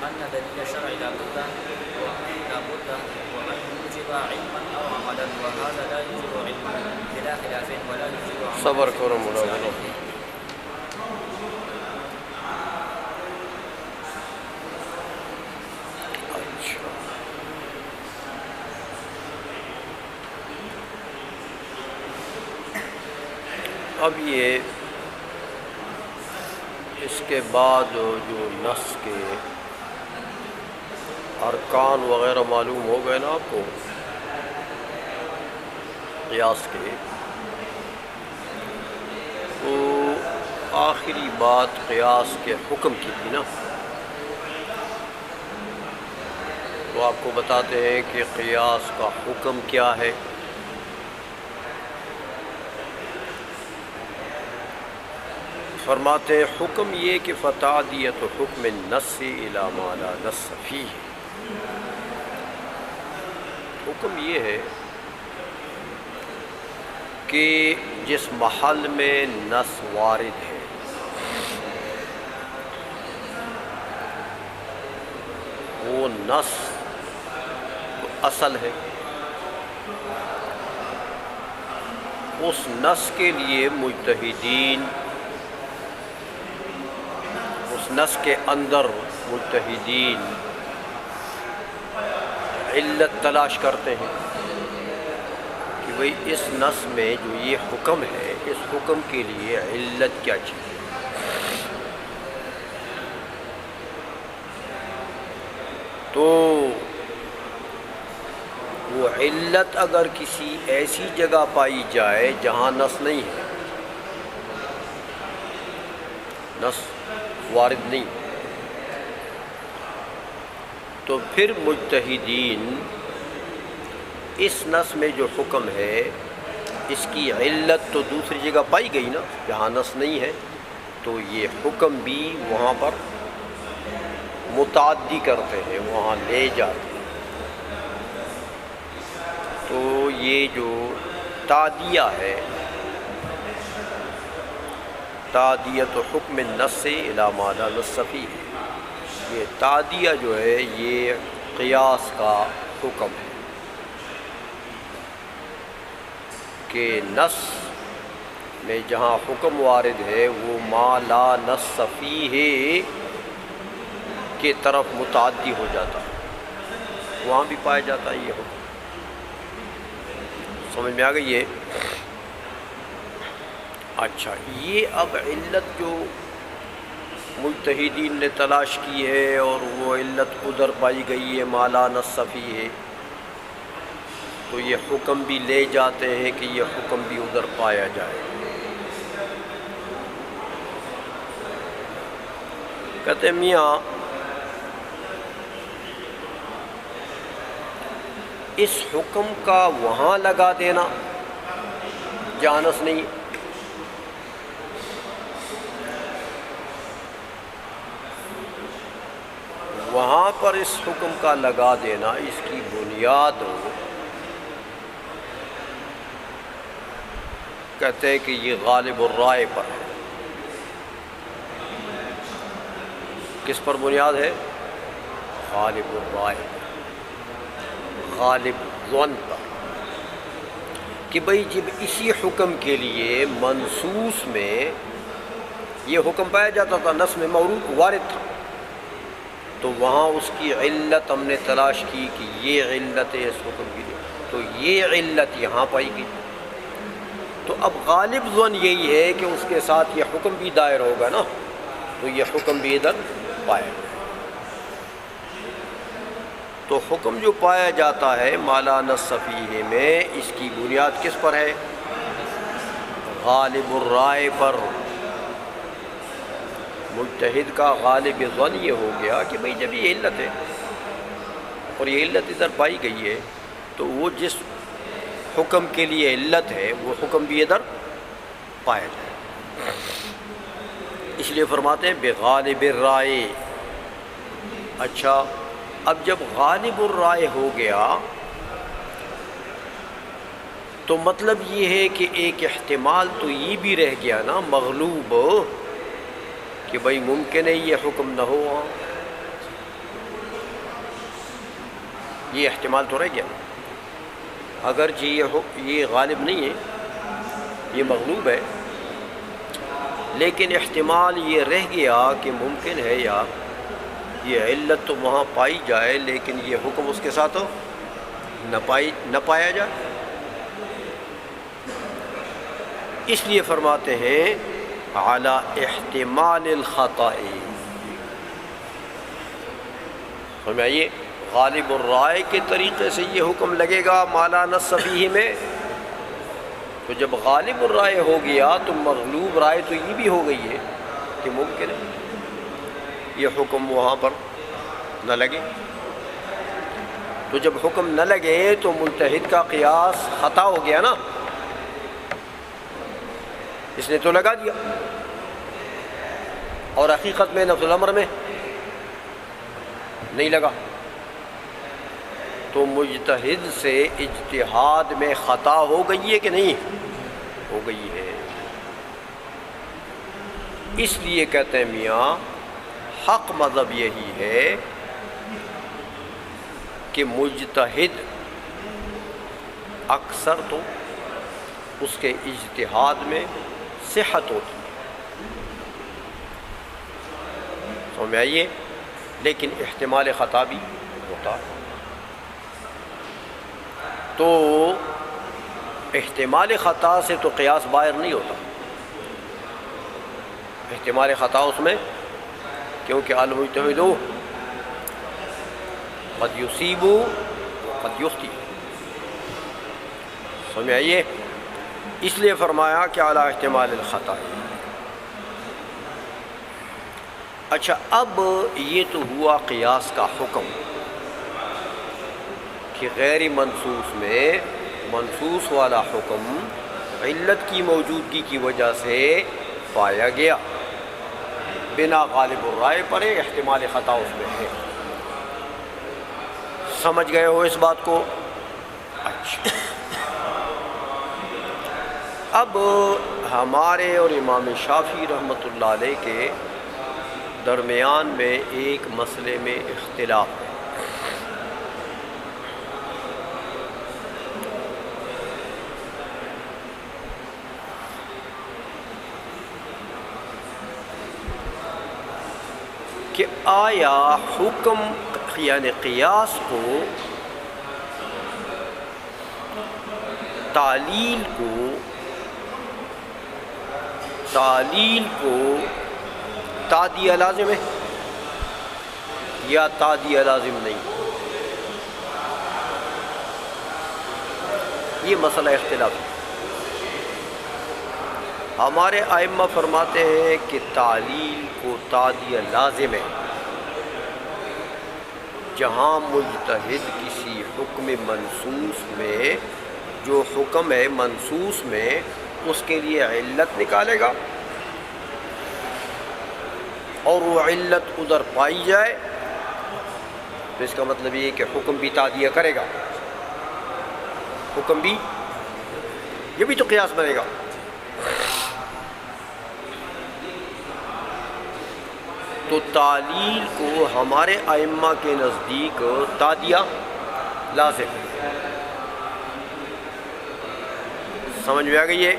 أن دليل الشرع لا بد وأن يوجب علما أو عملا، وهذا لا يوجب علما بلا خلاف ولا يوجب عملا. صبر کرو مولانا. اب یہ اس کے بعد جو نص کے ارکان وغیرہ معلوم ہو گئے نا آپ کو قیاس کے، تو آخری بات قیاس کے حکم کی تھی نا. تو آپ کو بتاتے ہیں کہ قیاس کا حکم کیا ہے. فرماتے ہیں حکم یہ کہ فتعدیت حکم النص الی ما لا نص فیہ. حکم یہ ہے کہ جس محل میں نص وارد ہے وہ نص اصل ہے، اس نص کے لیے مجتہدین اس نص کے اندر مجتہدین علت تلاش کرتے ہیں کہ بھئی اس نص میں جو یہ حکم ہے اس حکم کے لیے علت کیا چاہیے. تو وہ علت اگر کسی ایسی جگہ پائی جائے جہاں نص نہیں ہے، نص وارد نہیں، تو پھر مجتہدین اس نص میں جو حکم ہے اس کی علت تو دوسری جگہ پائی گئی نا جہاں نص نہیں ہے، تو یہ حکم بھی وہاں پر متعدی کرتے ہیں، وہاں لے جاتے ہیں. تو یہ جو تعدیہ ہے، تعدیت حکم النص الی ما لا نص فیہ، یہ تعدیہ جو ہے یہ قیاس کا حکم ہے کہ نص میں جہاں حکم وارد ہے وہ ما لا نص فیہ کے طرف متعدی ہو جاتا ہے، وہاں بھی پایا جاتا ہے یہ حکم. سمجھ میں آ گئی ہے؟ اچھا، یہ اب علت جو مجتہدین نے تلاش کی ہے اور وہ علت ادھر پائی گئی ہے ما لا نص فیہ، تو یہ حکم بھی لے جاتے ہیں کہ یہ حکم بھی ادھر پایا جائے. کہتے ہیں میاں اس حکم کا وہاں لگا دینا جہاں نص نہیں، وہاں پر اس حکم کا لگا دینا اس کی بنیاد کہتے ہیں کہ یہ غالب الرائے پر ہے. کس پر بنیاد ہے؟ غالب الرائے پر، غالب ظن پر، کہ بھئی جب اسی حکم کے لیے منصوص میں یہ حکم پایا جاتا تھا، نص میں موجود وارد تھا، تو وہاں اس کی علت ہم نے تلاش کی کہ یہ علت ہے اس حکم کی، تو یہ علت یہاں پائی گئی. تو اب غالب ظن یہی ہے کہ اس کے ساتھ یہ حکم بھی دائر ہوگا نا، تو یہ حکم بھی ادھر پایا گیا. تو حکم جو پایا جاتا ہے ما لا نص فیہ میں، اس کی بنیاد کس پر ہے؟ غالب الرائے پر. مجتہد کا غالب ظن یہ ہو گیا کہ بھئی جب یہ علت ہے اور یہ علت ادھر پائی گئی ہے تو وہ جس حکم کے لیے علت ہے وہ حکم بھی ادھر پایا جائے. اس لیے فرماتے ہیں بغالب الرائے. اچھا، اب جب غالب الرائے ہو گیا تو مطلب یہ ہے کہ ایک احتمال تو یہ بھی رہ گیا نا مغلوب، کہ بھئی ممکن ہے یہ حکم نہ ہو. یہ احتمال تو رہ گیا، اگرچہ یہ غالب نہیں ہے، یہ مغلوب ہے، لیکن احتمال یہ رہ گیا کہ ممکن ہے یا یہ علت تو وہاں پائی جائے لیکن یہ حکم اس کے ساتھ نہ پایا جائے۔ اس لیے فرماتے ہیں اعلی احتمال الخطأ، فرمائیے غالب الرائے کے طریقے سے یہ حکم لگے گا مالا نص فیہ میں، تو جب غالب الرائے ہو گیا تو مغلوب رائے تو یہ بھی ہو گئی ہے کہ ممکن ہے یہ حکم وہاں پر نہ لگے، تو جب حکم نہ لگے تو مجتہد کا قیاس خطا ہو گیا نا، اس نے تو لگا دیا، اور حقیقت میں نفس الامر میں نہیں لگا، تو مجتہد سے اجتہاد میں خطا ہو گئی ہے کہ نہیں ہو گئی ہے۔ اس لیے کہتے ہیں میاں حق مذہب یہی ہے کہ مجتہد اکثر تو اس کے اجتہاد میں صحت ہوتی ہے، سمجھ میں آئیے، لیکن احتمال خطا بھی ہوتا ہے، تو احتمال خطا سے تو قیاس باہر نہیں ہوتا، احتمال خطا اس میں، کیونکہ المجتہد قد یصیب قد یخطئ، سمجھ آئیے، اس لیے فرمایا کہ اعلیٰ احتمال الخطا۔ اچھا، اب یہ تو ہوا قیاس کا حکم کہ غیر منصوص میں منصوص والا حکم علت کی موجودگی کی وجہ سے پایا گیا، بنا غالب الرائے پر احتمال خطا اس میں ہے، سمجھ گئے ہو اس بات کو؟ اچھا، اب ہمارے اور امام شافعی رحمۃ اللہ علیہ کے درمیان میں ایک مسئلے میں اختلاف ہے، کہ آیا حکم یعنی قیاس کو تعلیل کو تعدیہ لازم ہے یا تعدیہ لازم نہیں، یہ مسئلہ اختلاف ہے۔ ہمارے ائمہ فرماتے ہیں کہ تعلیل کو تعدیہ لازم ہے جہاں مجتہد کسی حکم منصوص میں، جو حکم ہے منصوص میں، اس کے لیے علت نکالے گا اور وہ علت ادھر پائی جائے تو اس کا مطلب یہ کہ حکم بھی تعدیہ کرے گا، حکم بھی، یہ بھی تو قیاس بنے گا۔ تو تعلیل کو ہمارے ائمہ کے نزدیک تعدیہ لازم ہے، سمجھ میں آ گئی ہے؟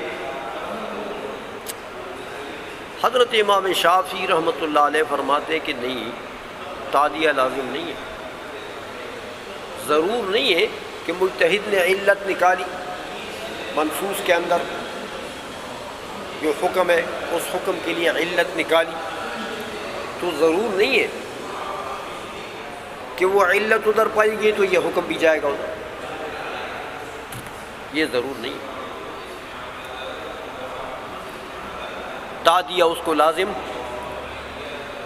حضرت امام شافعی رحمۃ اللہ علیہ فرماتے کہ نہیں، تعدیہ لازم نہیں ہے، ضرور نہیں ہے کہ مجتہد نے علت نکالی منصوص کے اندر، جو حکم ہے اس حکم کے لیے علت نکالی، تو ضرور نہیں ہے کہ وہ علت ادھر پائی گئی تو یہ حکم بھی جائے گا ادھر، یہ ضرور نہیں ہے۔ تعدیہ اس کو لازم،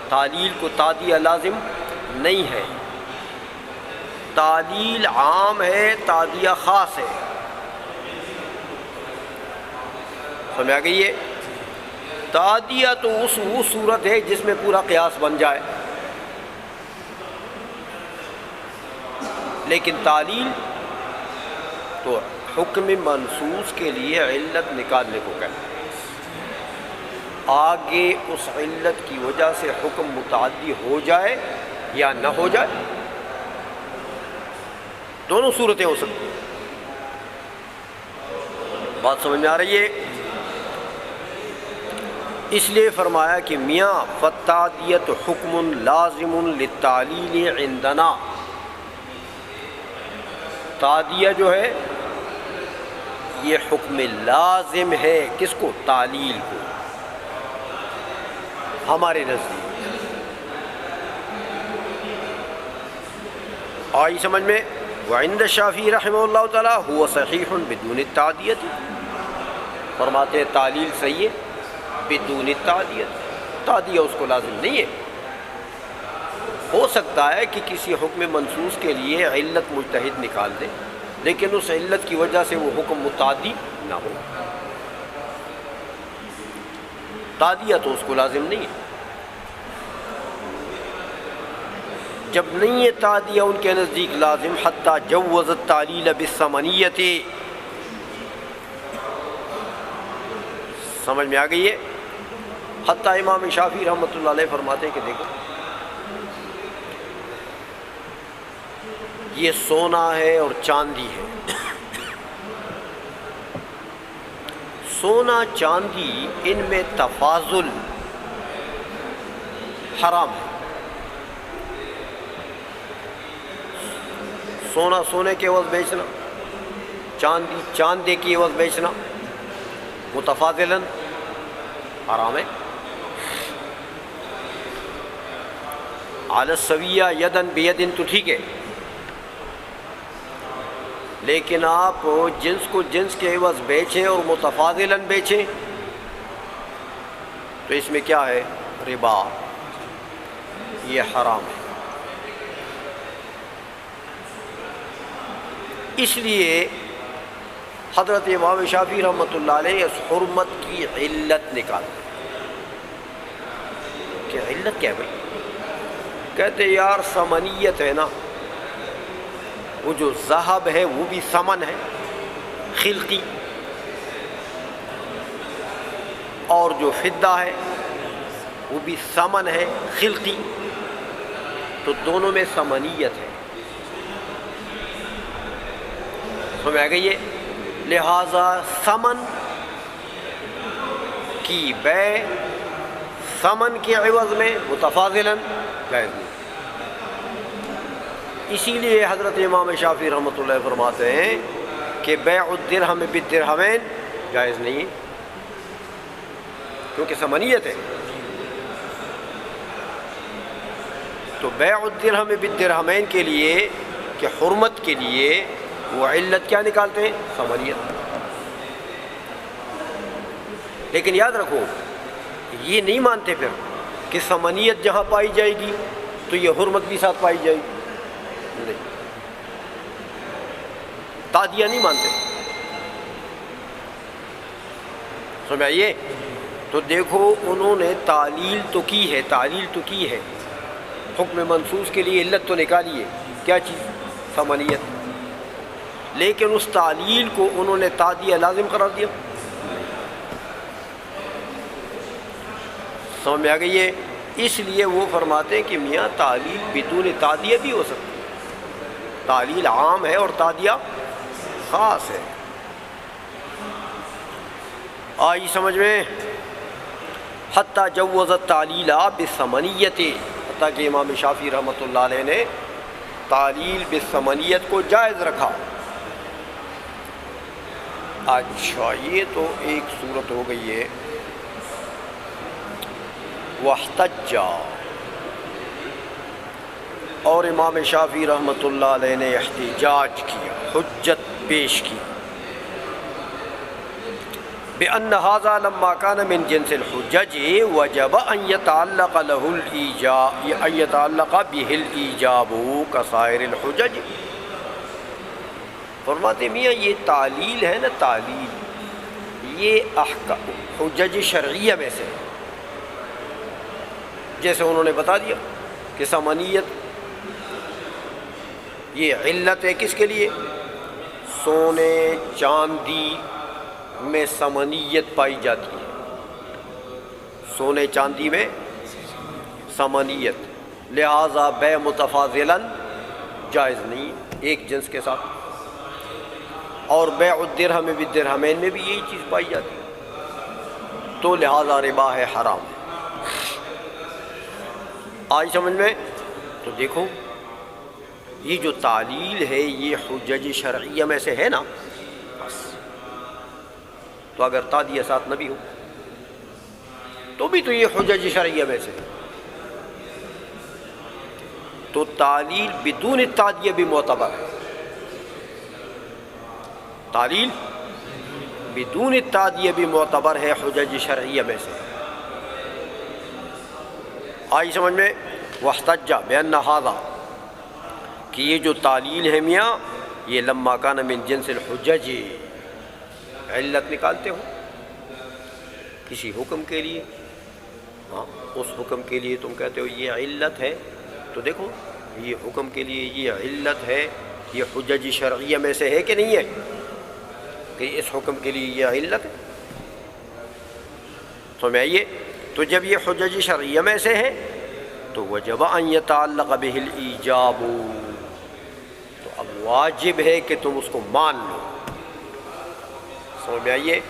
تعلیل کو تعدیہ لازم نہیں ہے، تعلیل عام ہے، تعدیہ خاص ہے، سمجھ آ گئی ہے؟ تعدیہ تو وہ صورت ہے جس میں پورا قیاس بن جائے، لیکن تعلیل تو حکم منصوص کے لیے علت نکالنے کو کہتے ہیں، آگے اس علت کی وجہ سے حکم متعدی ہو جائے یا نہ ہو جائے، دونوں صورتیں ہو سکتی ہیں. بات سمجھ میں آ رہی ہے؟ اس لیے فرمایا کہ میاں فالتعدیۃ حکم لازم للتعلیل عندنا، تعدیہ جو ہے یہ حکم لازم ہے، کس کو؟ تعلیل کو، ہمارے نزدیک. آئی سمجھ میں؟ وعند الشافعی رحمہ اللہ تعالیٰ هو صحیح بدون التعدیۃ، فرماتے ہیں تعلیل صحیح ہے بدون التعدیۃ، تعدیہ اس کو لازم نہیں ہے. ہو سکتا ہے کہ کسی حکم منصوص کے لیے علت مجتہد نکال دے، لیکن اس علت کی وجہ سے وہ حکم متعدی نہ ہو، تعدیہ تو اس کو لازم نہیں ہے. جب نہیں ہے تعدیہ ان کے نزدیک لازم، حتیٰ جوز التعلیل بالثمنیۃ، سمجھ میں آ گئی ہے؟ حتیٰ امام شافعی رحمۃ اللہ علیہ فرماتے ہیں کہ دیکھو یہ سونا ہے اور چاندی ہے، سونا چاندی ان میں تفاضل حرام ہے. سونا سونے کے عوض بیچنا، چاندی چاندی کی عوض بیچنا متفاضلاً حرام ہے. علی السویہ یدن بیدن تو ٹھیک ہے، لیکن آپ جنس کو جنس کے عوض بیچیں اور متفاضلاً بیچیں تو اس میں کیا ہے؟ ربا، یہ حرام ہے. اس لیے حضرت امام شافعی رحمۃ اللہ علیہ اس حرمت کی علت نکال کہ علت کیا ہے بھائی؟ کہتے یار ثمنیت ہے نا، وہ جو ذہب ہے وہ بھی ثمن ہے خلقی، اور جو فضہ ہے وہ بھی ثمن ہے خلقی، تو دونوں میں ثمنیت ہے. سمجھ آ گئی ہے؟ لہذا ثمن کی بیع ثمن کے عوض میں متفاضلاً جائز نہیں. اسی لیے حضرت امام شافعی رحمۃ اللہ فرماتے ہیں کہ بیع الدرہم بالدرہمین جائز نہیں ہے، کیونکہ ثمنیت ہے. تو بیع الدرہم بالدرہمین کے لیے کہ حرمت کے لیے وہ علت کیا نکالتے ہیں؟ ثمنیت. لیکن یاد رکھو یہ نہیں مانتے پھر کہ ثمنیت جہاں پائی جائے گی تو یہ حرمت بھی ساتھ پائی جائے گی، نہیں، تعدیہ نہیں مانتے. سمجھ آئیے؟ تو دیکھو انہوں نے تعلیل تو کی ہے، تعلیل تو کی ہے، حکم منصوص کے لیے علت تو نکالی ہے، کیا چیز؟ ثمنیت. لیکن اس تعلیل کو انہوں نے تعدیہ لازم قرار دیا. سمجھ میں آ گئی ہے؟ اس لیے وہ فرماتے ہیں کہ میاں تعلیل بدون تعدیہ بھی ہو سکتی ہے، تعلیل عام ہے اور تعدیہ خاص ہے. آئی سمجھ میں؟ حتیٰ جوز التعلیل بالثمنیۃ، حتیٰ کہ امام شافعی رحمۃ اللہ علیہ نے تعلیل بالثمنیت کو جائز رکھا. اچھا یہ تو ایک صورت ہو گئی ہے. واحتج، اور امام شافعی رحمۃ اللہ علیہ نے احتجاج کیا، حجت پیش کی، بأن هذا لما كان من جنس الحجج وجب أن يتعلق به الإيجاب كسائر الحجج. فرماتے میاں یہ تعلیل ہے نا، تعلیل یہ حجج شرعیہ میں سے، جیسے انہوں نے بتا دیا کہ ثمنیت یہ علت ہے کس کے لیے؟ سونے چاندی میں ثمنیت پائی جاتی ہے، سونے چاندی میں ثمنیت، لہذا بیع متفاضلاً جائز نہیں. ایک جنس کے ساتھ، اور بیع الدرہم بالدرہمین میں بھی یہی چیز پائی جاتی ہے، تو لہذا ربا ہے، حرام ہے۔ آج سمجھ میں؟ تو دیکھو یہ جو تعلیل ہے یہ حجج شرعیہ میں سے ہے نا، بس۔ تو اگر تادیہ ساتھ نہ بھی ہو تو بھی تو یہ حجج شرعیہ میں سے ہے۔ تو تعلیل بدون تادیہ بھی معتبر ہے، تعلیل بدون تادیہ بھی معتبر ہے، حجج شرعیہ میں سے۔ آئی سمجھ میں؟ واحتج بأن ھذا، کہ یہ جو تعلیل ہے میاں یہ لما کان من جنس الحجج، علت نکالتے ہو کسی حکم کے لیے، ہاں اس حکم کے لیے تم کہتے ہو یہ علت ہے، تو دیکھو یہ حکم کے لیے یہ علت ہے، یہ حجج شرعیہ میں سے ہے کہ نہیں ہے، کہ اس حکم کے لیے یہ علت ہے۔ سمجھ آئیے؟ تو جب یہ حجج شرعیہ میں سے ہے تو وجب ان یتعلق بہ الایجاب، تو اب واجب ہے کہ تم اس کو مان لو۔ سمجھ میں آئیے؟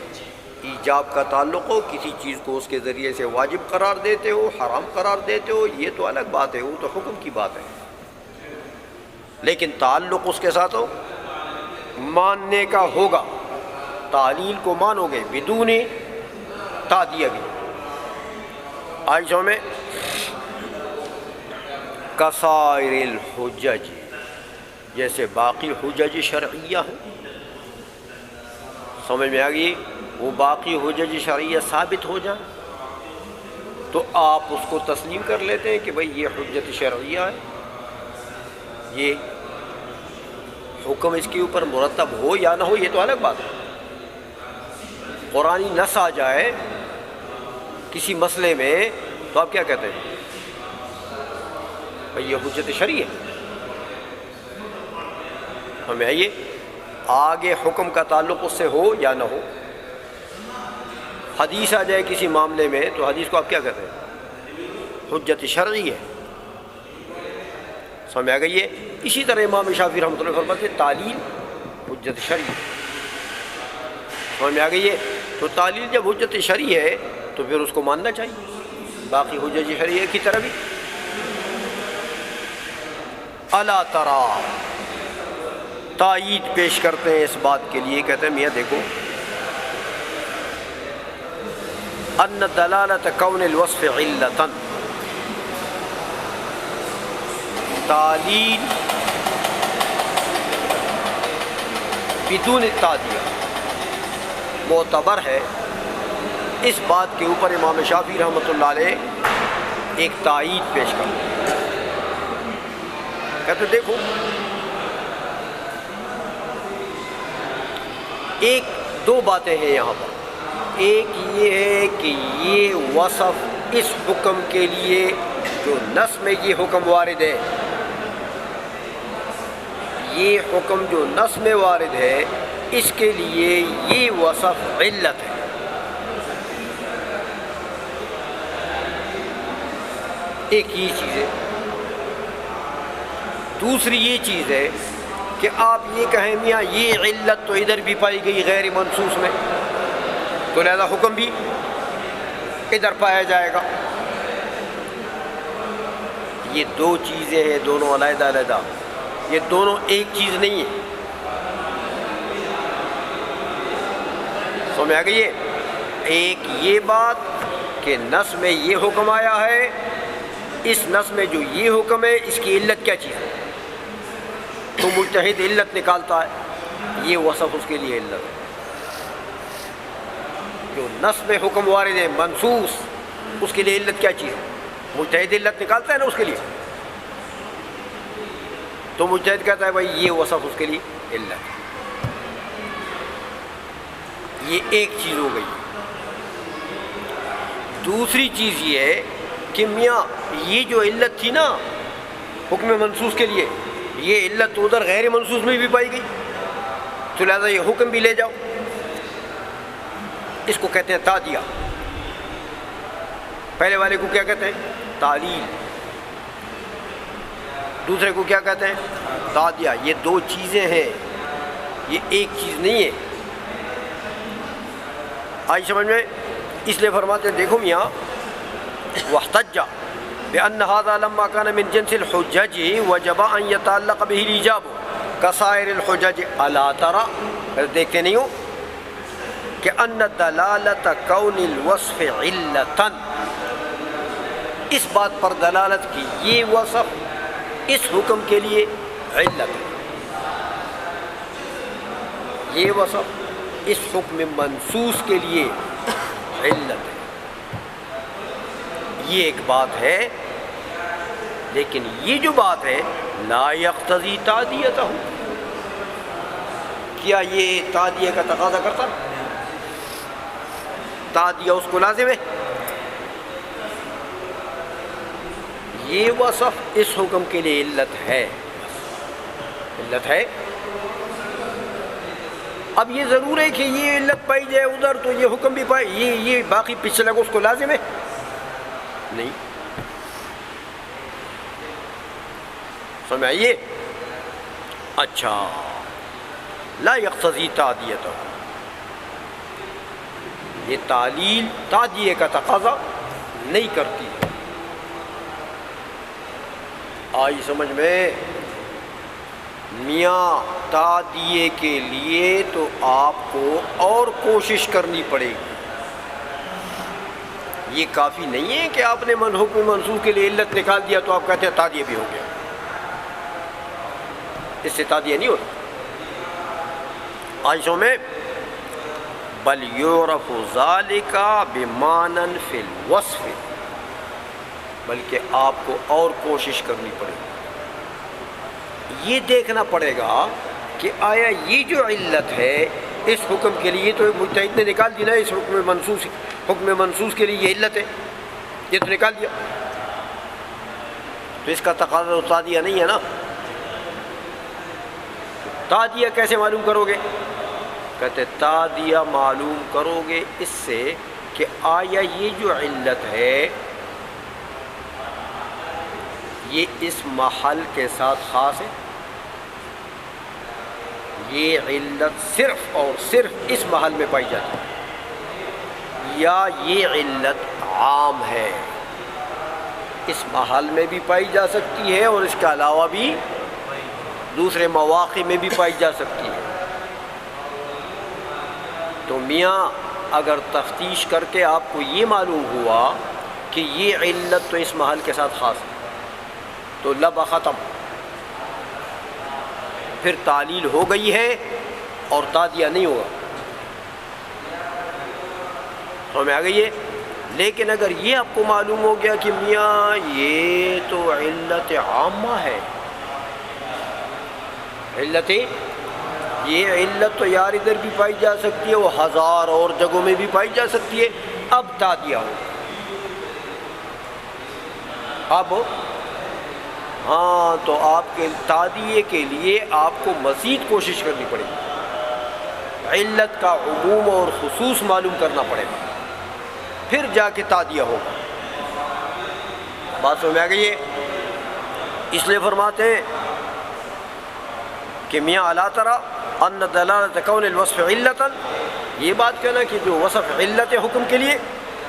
ایجاب کا تعلق ہو، کسی چیز کو اس کے ذریعے سے واجب قرار دیتے ہو، حرام قرار دیتے ہو، یہ تو الگ بات ہے، وہ تو حکم کی بات ہے، لیکن تعلق اس کے ساتھ ہو، ماننے کا ہوگا، تعلیل کو مانو گے بدون تادیہ بھی۔ آج میں کسائر الحجج، جیسے باقی حجج شرعیہ ہیں، سمجھ میں آ گئی؟ وہ باقی حجج شرعیہ ثابت ہو جائیں تو آپ اس کو تسلیم کر لیتے ہیں کہ بھئی یہ حجت شرعیہ ہے، یہ حکم اس کے اوپر مرتب ہو یا نہ ہو یہ تو الگ بات ہے۔ قرآنی نص آ جائے کسی مسئلے میں تو آپ کیا کہتے ہیں؟ بھئی یہ حجت شرعی ہے۔ ہمیں آئیے آگے حکم کا تعلق اس سے ہو یا نہ ہو، حدیث آ جائے کسی معاملے میں تو حدیث کو آپ کیا کہتے ہیں؟ حجت شرعی ہے۔ سمجھ آ گئی ہے؟ اسی طرح امام شافعی رحمۃ اللہ علیہ فرماتے ہیں تعلیل حجت شرعی ہے۔ سمجھ میں آ گئی ہے؟ تو تعلیل جب حجت شرعی ہے تو پھر اس کو ماننا چاہیے باقی حجت شرعیہ کی طرح بھی۔ الا ترى، تائید پیش کرتے ہیں اس بات کے لیے، کہتے ہیں میاں دیکھو ان دلالت کون الوصف علتا، تعلیل بدون تادیہ معتبر ہے، اس بات کے اوپر امام شافعی رحمۃ اللہ علیہ ایک تائید پیش کرتے ہیں۔ کہتے دیکھو ایک دو باتیں ہیں یہاں پر، ایک یہ ہے کہ یہ وصف اس حکم کے لیے جو نص میں یہ حکم وارد ہے، یہ حکم جو نص میں وارد ہے اس کے لیے یہ وصف علت ہے۔ ایک یہ چیز ہے۔ دوسری یہ چیز ہے کہ آپ یہ کہیں میاں یہ علت تو ادھر بھی پائی گئی غیر منصوص میں، تو لہذا حکم بھی ادھر پایا جائے گا۔ یہ دو چیزیں ہیں، دونوں علیحدہ علیحدہ، یہ دونوں ایک چیز نہیں ہے۔ سمجھ آ گئی ہے؟ ایک یہ بات کہ نص میں یہ حکم آیا ہے، اس نص میں جو یہ حکم ہے اس کی علت کیا چیز ہے، تو مجتہد علت نکالتا ہے، یہ وصف اس کے لیے علت ہے۔ جو نص میں حکم وارد ہے منصوص، اس کے لیے علت کیا چیز ہے، مجتہد علت نکالتا ہے نا اس کے لیے، تو مجتہد کہتا ہے بھائی یہ وصف اس کے لیے علت ہے۔ یہ ایک چیز ہو گئی۔ دوسری چیز یہ ہے کہ میاں یہ جو علت تھی نا حکم منصوص کے لیے، یہ علت تو ادھر غیر منصوص میں بھی پائی گئی، تو لہذا یہ حکم بھی لے جاؤ۔ اس کو کہتے ہیں تادیہ۔ پہلے والے کو کیا کہتے ہیں؟ تعلیل۔ دوسرے کو کیا کہتے ہیں؟ تادیہ یہ دو چیزیں ہیں، یہ ایک چیز نہیں ہے۔ آئی سمجھ میں؟ اس لیے فرماتے ہیں دیکھو میاں واحتج بأن هذا لما كان من جنس الحجج وجب أن يتعلق به الإيجاب كسائر الحجج ألا ترى، دیکھتے نہیں ہو کہ ان دلالت کون الوصف علتا، اس بات پر دلالت کی یہ وصف اس حکم کے لیے علت ہے، یہ وصف اس حکم منصوص کے لیے علت ہے، یہ ایک بات ہے۔ لیکن یہ جو بات ہے لا یقتضی تعدیتہ، کیا یہ تعدیہ کا تقاضا کرتا؟ تعدیہ اس کو لازم ہے؟ یہ وصف اس حکم کے لیے علت ہے، علت ہے۔ اب یہ ضرور ہے کہ یہ علت پائی جائے ادھر تو یہ حکم بھی پائے، یہ باقی پچھلا کو اس کو لازم ہے؟ نہیں، سمجھائیے۔ اچھا، لا یقتضی تعدیتہ، یہ تعلیل تعدیہ کا تقاضا نہیں کرتی۔ آئی سمجھ میں؟ میاں تعدیہ کے لیے تو آپ کو اور کوشش کرنی پڑے گی، یہ کافی نہیں ہے کہ آپ نے حکم منصوص کے لیے علت نکال دیا تو آپ کہتے ہیں تعدیہ بھی ہو گیا، اس سے تعدیہ نہیں ہوتا۔ آئسوں میں بل یعرف ذالک بمعنی فی الوصف، بلکہ آپ کو اور کوشش کرنی پڑے گی، یہ دیکھنا پڑے گا کہ آیا یہ جو علت ہے اس حکم کے لیے، تو مجتہد نے نکال دی نا اس حکم منصوص کے لیے یہ علت ہے، یہ تو نکال دیا، تو اس کا تقاضا تعدیہ نہیں ہے نا۔ تعدیہ کیسے معلوم کرو گے؟ کہتے تعدیہ معلوم کرو گے اس سے کہ آیا یہ جو علت ہے یہ اس محل کے ساتھ خاص ہے، یہ علت صرف اور صرف اس محل میں پائی جاتی ہے، یا یہ علت عام ہے، اس محل میں بھی پائی جا سکتی ہے اور اس کے علاوہ بھی دوسرے مواقع میں بھی پائی جا سکتی ہے۔ تو میاں اگر تفتیش کر کے آپ کو یہ معلوم ہوا کہ یہ علت تو اس محل کے ساتھ خاص ہے تو لب ختم، پھر تعلیل ہو گئی ہے اور تعدیہ نہیں ہوگا، سمجھ میں آ گئی ہے۔ لیکن اگر یہ آپ کو معلوم ہو گیا کہ میاں یہ تو علت عامہ ہے، یہ علت تو یار ادھر بھی پائی جا سکتی ہے، وہ ہزار اور جگہوں میں بھی پائی جا سکتی ہے، اب تعدیہ ہو، اب ہاں تو آپ کے تعدیہ کے لیے آپ کو مزید کوشش کرنی پڑے گی، علت کا عموم اور خصوص معلوم کرنا پڑے گا، پھر جا کے تعدیہ ہوگا۔ بات سمجھ میں آ گئی ہے؟ اس لیے فرماتے ہیں کہ میاں الا تری ان دلالت کون الوصف علتا، یہ بات کہنا کہ جو وصف علت حکم کے لیے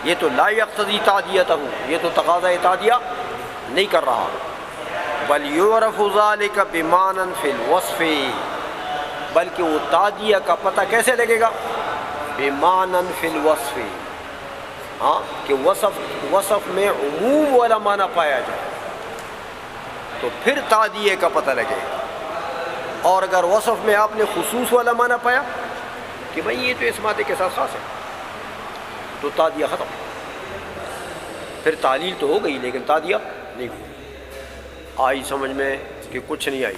یہ تو لا یقتضی تعدیتہ، یہ تو تقاضا تعدیہ نہیں کر رہا، بل یعرف ذلک بمعنی فی الوصف، بلکہ وہ تعدیہ کا پتہ کیسے لگے گا؟ بمعنی فی الوصف، ہاں کہ وصف میں عموم والا معنی پایا جائے تو پھر تعدیہ کا پتہ لگے گا، اور اگر وصف میں آپ نے خصوص والا معنی پایا کہ بھئی یہ تو اس مادے کے ساتھ خاص ہے تو تعدیہ ختم، پھر تعلیل تو ہو گئی لیکن تعدیہ نہیں ہوئی۔ آئی سمجھ میں کہ کچھ نہیں آئی؟